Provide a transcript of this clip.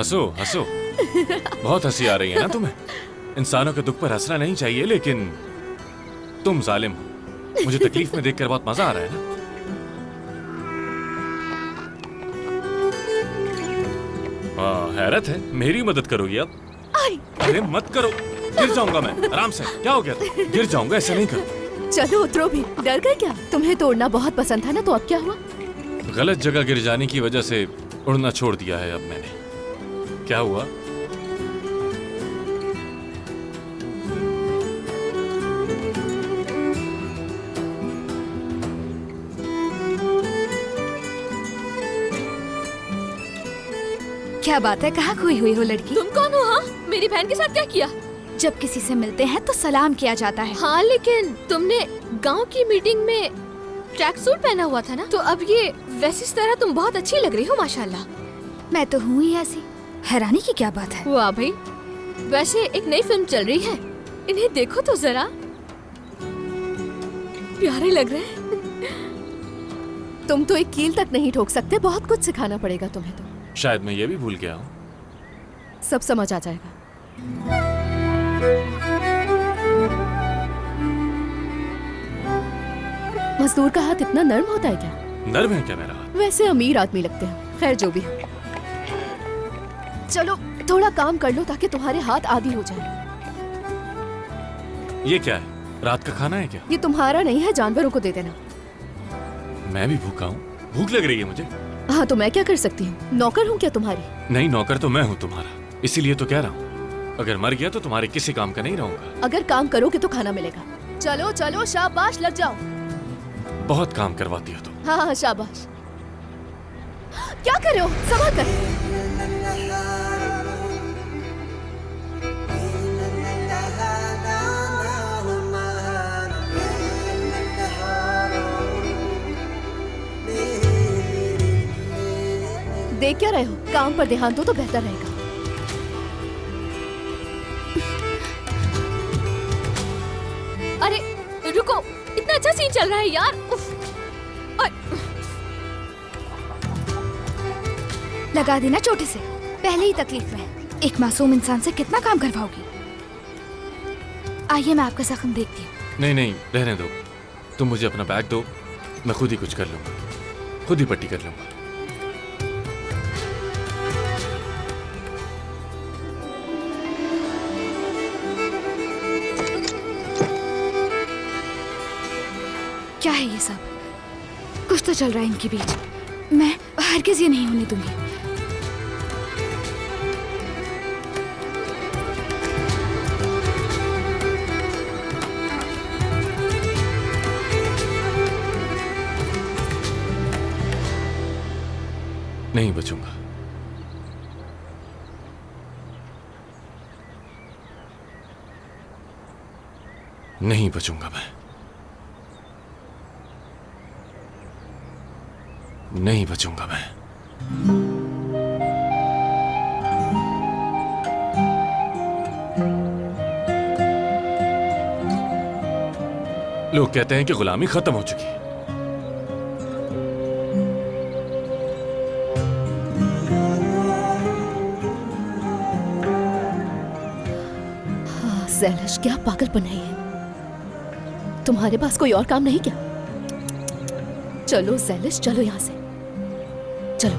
हंसो हंसो, बहुत हंसी आ रही है ना तुम्हें। इंसानों के दुख पर हंसना नहीं चाहिए, लेकिन तुम जालिम हो। मुझे तकलीफ में देखकर बहुत मजा आ रहा है ना। हैरत है, मेरी मदद करोगी अब? अरे मत करो, गिर जाऊंगा मैं। आराम से, क्या हो गया? गिर जाऊंगा, ऐसा नहीं करो। चलो उतरो भी। डर गए क्या? तुम्हें तो उड़ना बहुत पसंद था ना, तो अब क्या हुआ? गलत जगह गिर जाने की वजह से उड़ना छोड़ दिया है अब मैंने। क्या हुआ? क्या बात है, कहाँ खोई हुई हो लड़की? तुम कौन हो? हाँ, मेरी बहन के साथ क्या किया? जब किसी से मिलते हैं तो सलाम किया जाता है। हाँ, लेकिन तुमने गांव की मीटिंग में ट्रैक सूट पहना हुआ था ना, तो अब ये वैसी तरह तुम बहुत अच्छी लग रही हो माशाल्लाह। मैं तो हूँ ही ऐसी, हैरानी की क्या बात है? वाह भाई, वैसे एक नई फिल्म चल रही है, इन्हें देखो तो जरा, प्यारे लग रहे हैं। तुम तो एक कील तक नहीं ठोक सकते, बहुत कुछ सिखाना पड़ेगा तुम्हें तो। शायद मैं ये भी भूल गया हूँ। सब समझ आ जाएगा। मजदूर का हाथ इतना नर्म होता है क्या? नर्म है क्या मेरा हाथ? वैसे अमीर आदमी लगते हैं। खैर जो भी है, चलो थोड़ा काम कर लो ताकि तुम्हारे हाथ आदी हो जाए। ये क्या है? रात का खाना है क्या? ये तुम्हारा नहीं है, जानवरों को दे देना। मैं भी भूखा हूँ, भूख लग रही है मुझे। हाँ तो मैं क्या कर सकती हूँ? नौकर हूँ क्या तुम्हारी? नहीं, नौकर तो मैं हूँ तुम्हारा, इसीलिए तो कह रहा हूँ। अगर मर गया तो तुम्हारे किसी काम का नहीं रहूंगा। अगर काम करोगे तो खाना मिलेगा। चलो चलो, शाबाश, लग जाओ। बहुत काम करवाती हो तुम। हाँ हाँ शाबाश। क्या कर रहे हो? संभाल कर। देख क्या रहे हो? काम पर ध्यान दो तो बेहतर रहेगा। अरे रुको, इतना अच्छा सीन चल रहा है यार। उफ। लगा देना चोटी से, पहले ही तकलीफ में। एक मासूम इंसान से कितना काम करवाओगी? आइए मैं आपका जख्म देखती हूँ। नहीं नहीं, रहने दो। तुम मुझे अपना बैग दो, मैं खुद ही कुछ कर लूंगा, खुद ही पट्टी कर लूंगा। क्या है ये सब? कुछ तो चल रहा है इनके बीच। मैं हरगिज़ ये नहीं होने दूंगी। नहीं बचूंगा। नहीं बचूंगा मैं। नहीं बचूंगा मैं। लोग कहते हैं कि गुलामी खत्म हो चुकी है। हाँ, ज़ैलिश, क्या पागलपन है ये? तुम्हारे पास कोई और काम नहीं क्या? चलो ज़ैलिश, चलो यहाँ से, चलो।